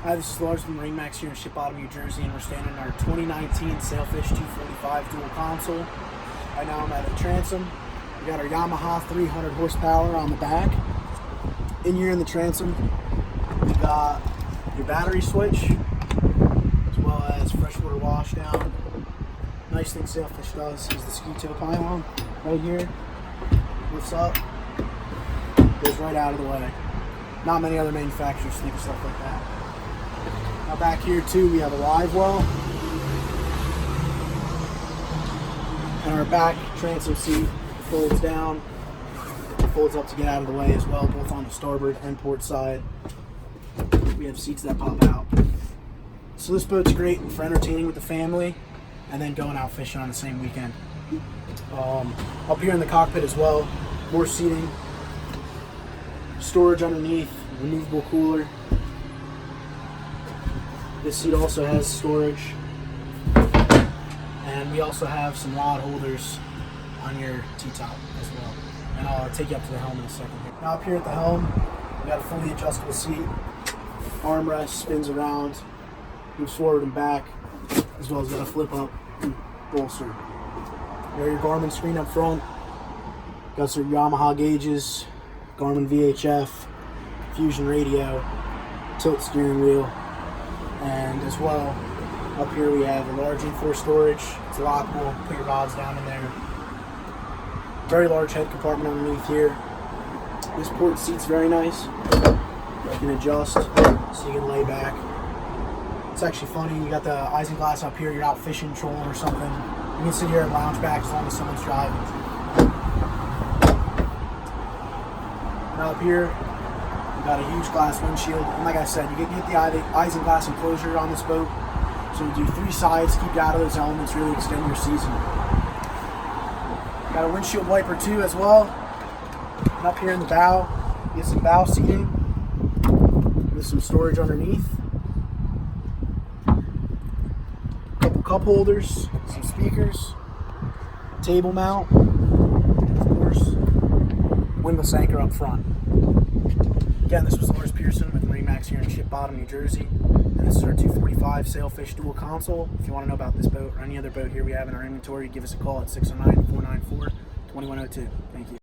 Hi, this is Lars from MarineMax here in Ship Bottom, New Jersey, and we're standing in our 2019 Sailfish 245 dual console. Right now I'm at the transom. We got our Yamaha 300 horsepower on the back. In here in the transom, we got your battery switch, as well as freshwater wash down. Nice thing Sailfish does is the ski toe pylon right here. Lifts up, goes right out of the way. Not many other manufacturers think of stuff like that. Now back here too, we have a live well. And our back transom seat folds down, folds up to get out of the way as well, both on the starboard and port side. We have seats that pop out. So this boat's great for entertaining with the family and then going out fishing on the same weekend. Up here in the cockpit as well, more seating, storage underneath, removable cooler. This seat also has storage, and we also have some rod holders on your T-top as well. And I'll take you up to the helm in a second here. Now up here at the helm, we got a fully adjustable seat. Armrest spins around, moves forward and back, as well as got a flip up bolster. You got your Garmin screen up front. Got some Yamaha gauges, Garmin VHF, Fusion radio, tilt steering wheel. And as well, up here we have a large in-floor storage. It's lockable, put your rods down in there. Very large head compartment underneath here. This port seat's very nice. You can adjust so you can lay back. It's actually funny, you got the isinglass up here, you're out fishing, trolling or something. You can sit here and lounge back as long as someone's driving. Now up here, we've got a huge glass windshield, and like I said, you get the isinglass enclosure on this boat, so you do 3 sides, keep you out of those elements, really extend your season. Got a windshield wiper too as well, and up here in the bow, you get some bow seating with some storage underneath, a couple cup holders, some speakers, table mount, and of course, windlass anchor up front. Again, this was Lars with MarineMax here in Ship Bottom, New Jersey, and this is our 245 Sailfish dual console. If you want to know about this boat or any other boat here we have in our inventory, give us a call at 609-494-2102. Thank you.